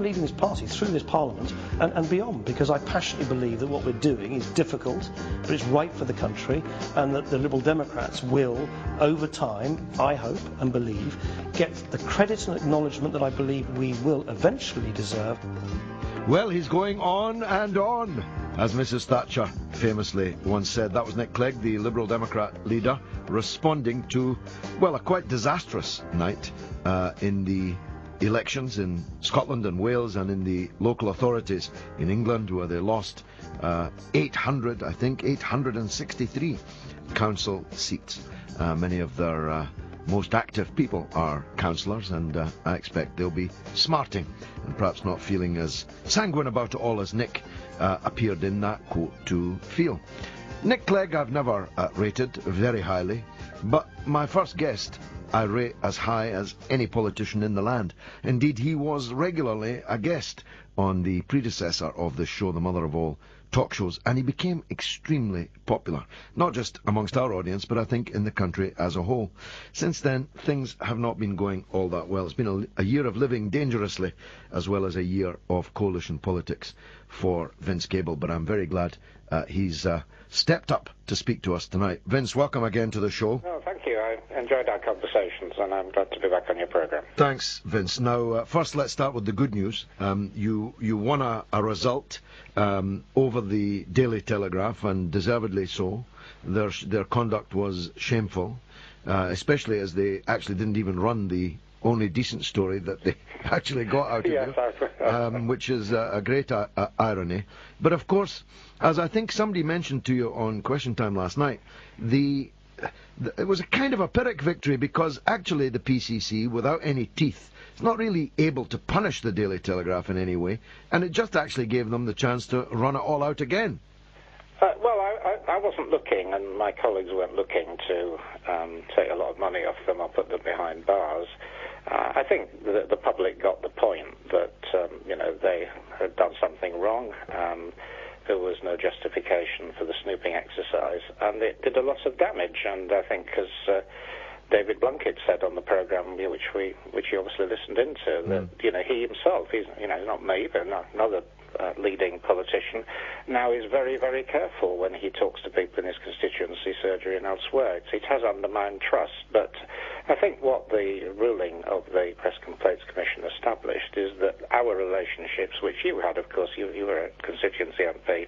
leading this party through this Parliament and beyond, because I passionately believe that what we're doing is difficult, but it's right for the country, and that the Liberal Democrats will, over time, I hope and believe, get the credit and acknowledgement that I believe we will eventually deserve. Well, he's going on and on, as Mrs. Thatcher famously once said. That was Nick Clegg, the Liberal Democrat leader, responding to, well, a quite disastrous night in the elections in Scotland and Wales and in the local authorities in England, where they lost 863 council seats. Many of their most active people are councillors, and I expect they'll be smarting and perhaps not feeling as sanguine about it all as Nick appeared in that quote to feel. Nick Clegg I've never rated very highly, but my first guest I rate as high as any politician in the land. Indeed, he was regularly a guest on the predecessor of this show, the mother of all talk shows, and he became extremely popular, not just amongst our audience, but I think in the country as a whole. Since then, things have not been going all that well. It's been a year of living dangerously, as well as a year of coalition politics for Vince Cable, but I'm very glad he's stepped up to speak to us tonight. Vince, welcome again to the show. Oh, thank you. I enjoyed our conversations, and I'm glad to be back on your programme. Thanks, Vince. Now, first let's start with the good news. You won a result over the Daily Telegraph, and deservedly so. Their conduct was shameful, especially as they actually didn't even run the only decent story that they actually got out of yes, you, which is a great irony. But of course, as I think somebody mentioned to you on Question Time last night, it was a kind of a Pyrrhic victory, because actually the PCC, without any teeth, is not really able to punish the Daily Telegraph in any way, and it just actually gave them the chance to run it all out again. Well, I wasn't looking, and my colleagues weren't looking to take a lot of money off them or put them behind bars. I think the public got the point that they had done something wrong. There was no justification for the snooping exercise, and it did a lot of damage. And I think, as David Blunkett said on the programme, which you obviously listened into, that he himself, he's not me, but another leading politician, now is very, very careful when he talks to people in his constituency, surgery and elsewhere. It has undermined trust, but I think what the ruling of the Press Complaints Commission established is that our relationships, which you had, of course, you were a constituency MP,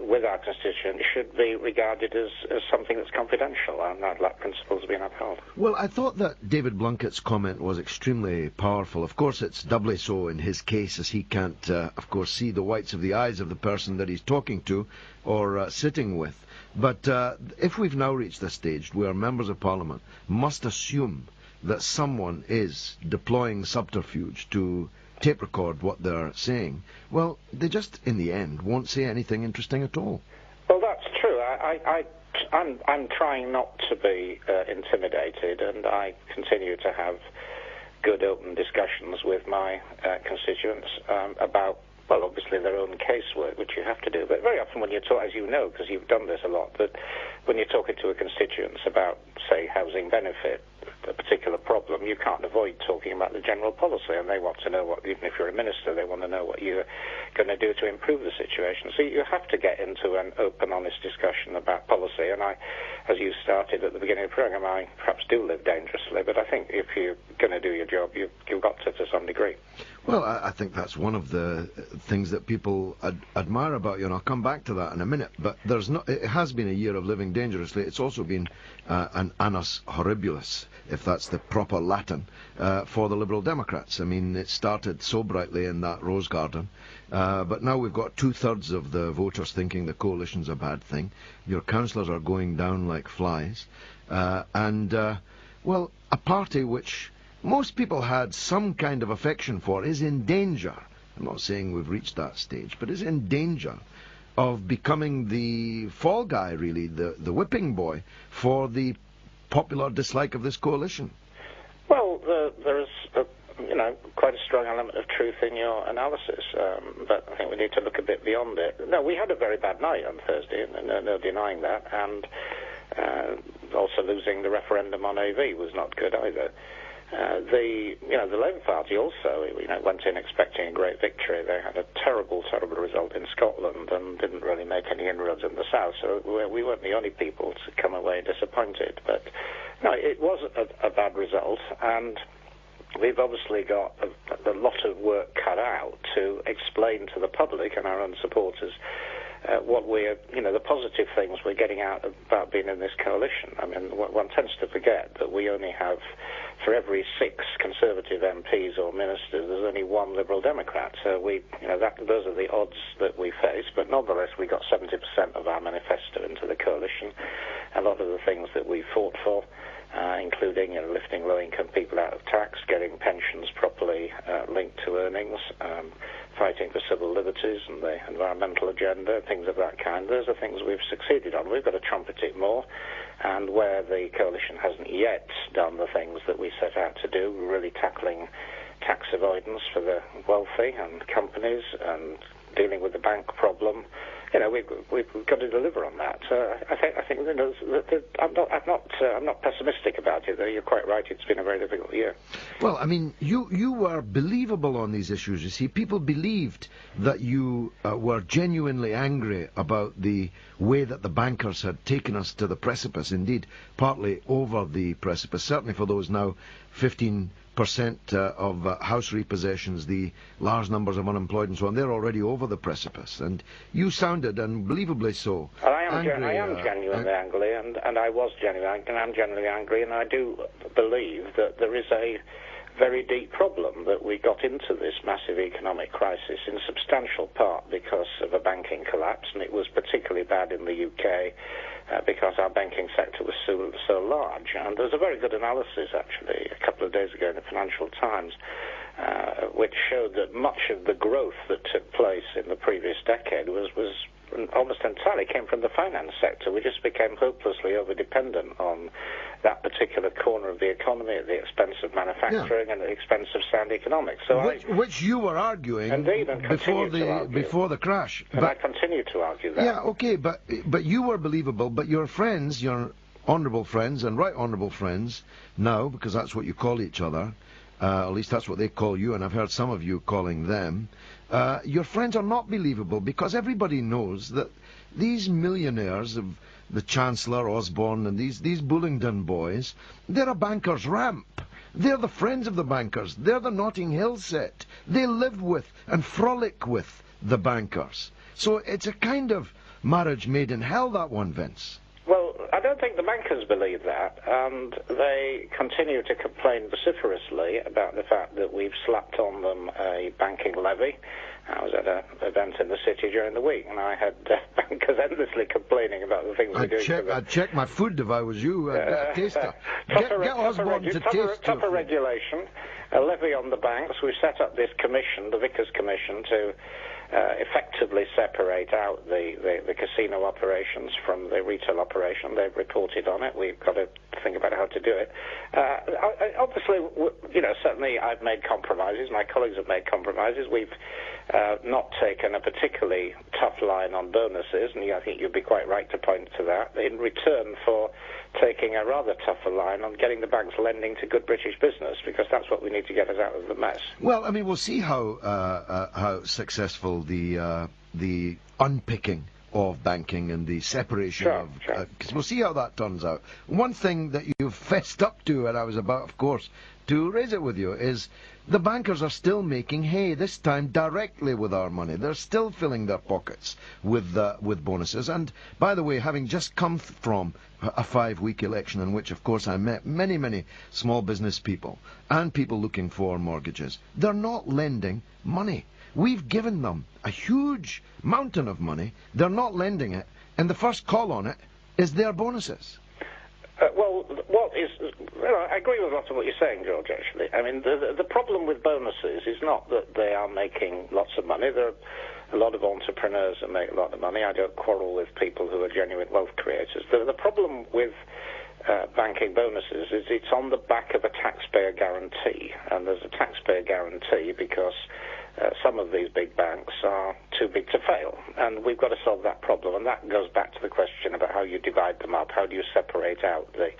with our constituents should be regarded as something that's confidential, and that principle has been upheld. Well, I thought that David Blunkett's comment was extremely powerful. Of course, it's doubly so in his case, as he can't, of course, see the whites of the eyes of the person that he's talking to or sitting with. But if we've now reached the stage where members of Parliament must assume that someone is deploying subterfuge to tape record what they're saying, well, they just, in the end, won't say anything interesting at all. Well, that's true. I'm trying not to be intimidated, and I continue to have good open discussions with my constituents about, well, obviously their own casework, which you have to do. But very often when you talk, as you know, because you've done this a lot, that when you're talking to a constituent about, say, housing benefit, a particular problem, you can't avoid talking about the general policy, and they want to know what, even if you're a minister, they want to know what you're going to do to improve the situation. So you have to get into an open, honest discussion about policy, and as you started at the beginning of the programme, I perhaps do live dangerously, but I think if you're going to do your job, you've got to some degree. Well, I think that's one of the things that people admire about you, and I'll come back to that in a minute. But it has been a year of living dangerously. It's also been an annus horribilis, if that's the proper Latin, for the Liberal Democrats. I mean, it started so brightly in that rose garden, but now we've got 2/3 of the voters thinking the coalition's a bad thing. Your councillors are going down like flies, well, a party which most people had some kind of affection for is in danger. I'm not saying we've reached that stage, but is in danger of becoming the fall guy, really, the whipping boy for the popular dislike of this coalition. Well, there is quite a strong element of truth in your analysis, but I think we need to look a bit beyond it. No, we had a very bad night on Thursday, and no denying that, and also losing the referendum on AV was not good either. the Labour Party also, went in expecting a great victory. They had a terrible result in Scotland and didn't really make any inroads in the south. So we weren't the only people to come away disappointed. But no, it was a bad result, and we've obviously got a lot of work cut out to explain to the public and our own supporters what the positive things we're getting out about being in this coalition. I mean, one tends to forget that we only have, for every 6 Conservative MPs or ministers, there's only 1 Liberal Democrat. So those are the odds that we face. But nonetheless, we got 70% of our manifesto into the coalition. A lot of the things that we fought for, including lifting low-income people out of tax, getting pensions properly linked to earnings, fighting for civil liberties and the environmental agenda, things of that kind. Those are things we've succeeded on. We've got to trumpet it more. And where the coalition hasn't yet done the things that we set out to do, really tackling tax avoidance for the wealthy and companies and dealing with the bank problem, we've got to deliver on that. I think I'm not pessimistic about it. Though you're quite right. It's been a very difficult year. Well, I mean, you were believable on these issues. You see, people believed that you were genuinely angry about the way that the bankers had taken us to the precipice. Indeed, partly over the precipice. Certainly for those now 15% of house repossessions, the large numbers of unemployed and so on, they're already over the precipice. And you sounded, unbelievably so, well, I am genuinely angry, and I was genuinely, and I'm genuinely angry, and I do believe that there is a very deep problem that we got into this massive economic crisis in substantial part because of a banking collapse, and it was particularly bad in the UK because our banking sector was so large. And there's a very good analysis, actually, a couple of days ago in the Financial Times, which showed that much of the growth that took place in the previous decade was almost entirely came from the finance sector. We just became hopelessly over-dependent on that particular corner of the economy at the expense of manufacturing and at the expense of sound economics. So which you were arguing before the crash. And I continue to argue that. Yeah, okay, but you were believable, but your friends, your honourable friends, and right honourable friends, now, because that's what you call each other, at least that's what they call you, and I've heard some of you calling them, your friends are not believable because everybody knows that these millionaires of the Chancellor, Osborne, and these Bullingdon boys, they're a banker's ramp. They're the friends of the bankers. They're the Notting Hill set. They live with and frolic with the bankers. So it's a kind of marriage made in hell, that one, Vince. Well, I don't think the bankers believe that, and they continue to complain vociferously about the fact that we've slapped on them a banking levy. I was at an event in the city during the week, and I had bankers endlessly complaining about the things we're doing. I'd check my food if I was you. Get a taster. Get Osborne to taste tougher regulation, a levy on the banks. We set up this commission, the Vickers Commission, to effectively separate out the casino operations from the retail operation. They've reported on it. We've got to think about how to do it. Obviously, certainly I've made compromises. My colleagues have made compromises. We've not taken a particularly tough line on bonuses, and I think you'd be quite right to point to that, in return for taking a rather tougher line on getting the banks lending to good British business, because that's what we need to get us out of the mess. Well, I mean, we'll see how successful the unpicking of banking and the separation because we'll see how that turns out. One thing that you've fessed up to, and I was about, of course, to raise it with you, is the bankers are still making hay, this time directly with our money. They're still filling their pockets with bonuses. And, by the way, having just come from a 5-week election in which, of course, I met many small business people and people looking for mortgages, they're not lending money. We've given them a huge mountain of money. They're not lending it. And the first call on it is their bonuses. I agree with a lot of what you're saying, George, actually. I mean, the problem with bonuses is not that they are making lots of money. There are a lot of entrepreneurs that make a lot of money. I don't quarrel with people who are genuine wealth creators. The problem with banking bonuses is it's on the back of a taxpayer guarantee. And there's a taxpayer guarantee because some of these big banks are too big to fail, and we've got to solve that problem. And that goes back to the question about how you divide them up. How do you separate out the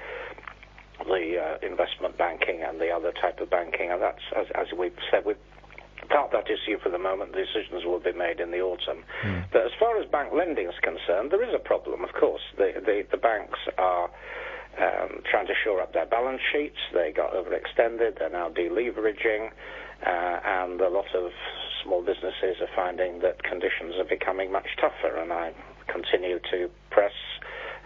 investment banking and the other type of banking, and that's, as we've said, we've parked that issue for the moment. The decisions will be made in the autumn. But as far as bank lending is concerned, there is a problem, of course. The banks are trying to shore up their balance sheets. They got overextended. They're now deleveraging. And a lot of small businesses are finding that conditions are becoming much tougher, and I continue to press,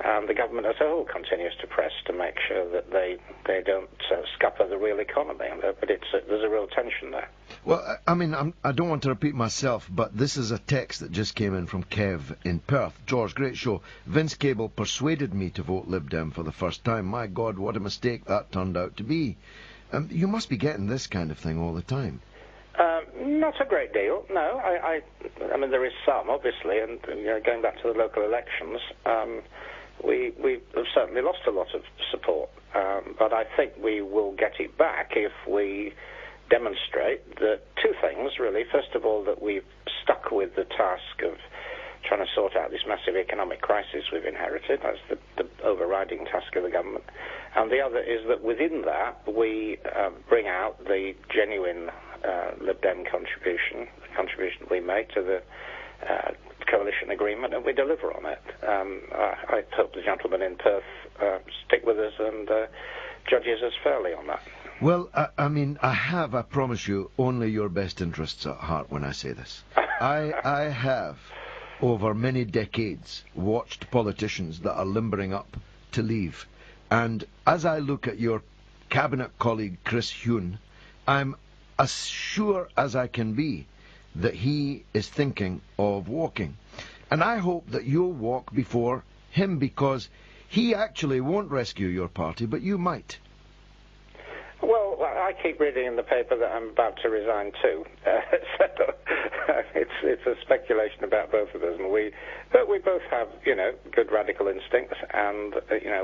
and the government as a whole continues to press to make sure that they don't scupper the real economy. But there's a real tension there. Well, I mean, I don't want to repeat myself, but this is a text that just came in from Kev in Perth. George, great show. Vince Cable persuaded me to vote Lib Dem for the first time. My God, what a mistake that turned out to be. You must be getting this kind of thing all the time. Not a great deal, no. I mean, there is some, obviously, and going back to the local elections, we have certainly lost a lot of support. But I think we will get it back if we demonstrate that two things, really. First of all, that we've stuck with the task of trying to sort out this massive economic crisis we've inherited. That's the overriding task of the government. And the other is that within that, we bring out the genuine Lib Dem contribution, the contribution we make to the coalition agreement, and we deliver on it. I hope the gentleman in Perth stick with us and judges us fairly on that. Well, I mean, I promise you, only your best interests at heart when I say this. I have, over many decades, watched politicians that are limbering up to leave. And as I look at your cabinet colleague, Chris Huhne, I'm as sure as I can be that he is thinking of walking. And I hope that you'll walk before him, because he actually won't rescue your party, but you might. Well, I keep reading in the paper that I'm about to resign too. So it's a speculation about both of us, and we both have, good radical instincts, and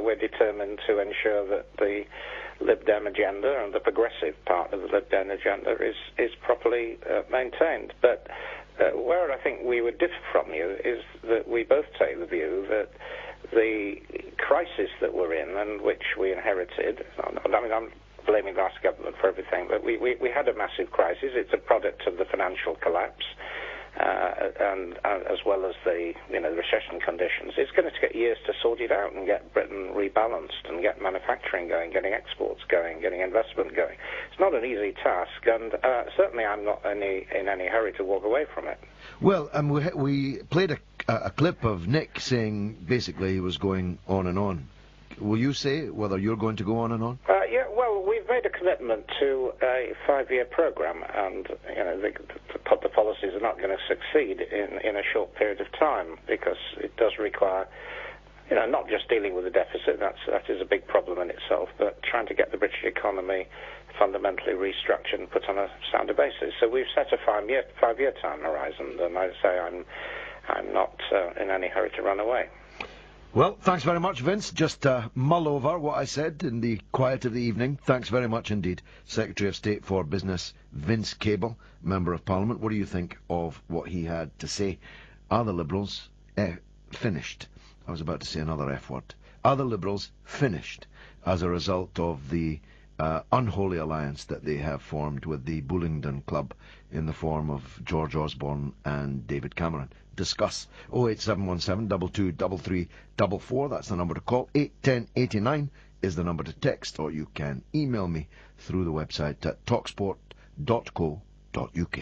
we're determined to ensure that the Lib Dem agenda and the progressive part of the Lib Dem agenda is properly maintained. But where I think we would differ from you is that we both take the view that the crisis that we're in, and which we inherited, I mean, I'm blaming the last government for everything, but we had a massive crisis. It's a product of the financial collapse, and as well as the recession conditions. It's going to take years to sort it out and get Britain rebalanced and get manufacturing going, getting exports going, getting investment going. It's not an easy task, and certainly I'm not in any hurry to walk away from it. Well, we played a clip of Nick saying basically he was going on and on. Will you say whether you're going to go on and on? Yeah, well, we've made a commitment to a 5-year programme, and the policies are not going to succeed in a short period of time, because it does require, not just dealing with the deficit, that is a big problem in itself, but trying to get the British economy fundamentally restructured and put on a sounder basis. So we've set a 5-year time horizon, and I say I'm not in any hurry to run away. Well, thanks very much, Vince. Just mull over what I said in the quiet of the evening. Thanks very much indeed. Secretary of State for Business, Vince Cable, Member of Parliament. What do you think of what he had to say? Are the Liberals finished? I was about to say another F word. Are the Liberals finished as a result of the unholy alliance that they have formed with the Bullingdon Club in the form of George Osborne and David Cameron? Discuss. 08717 223344. That's the number to call. 81089 is the number to text, or you can email me through the website at talksport.co.uk.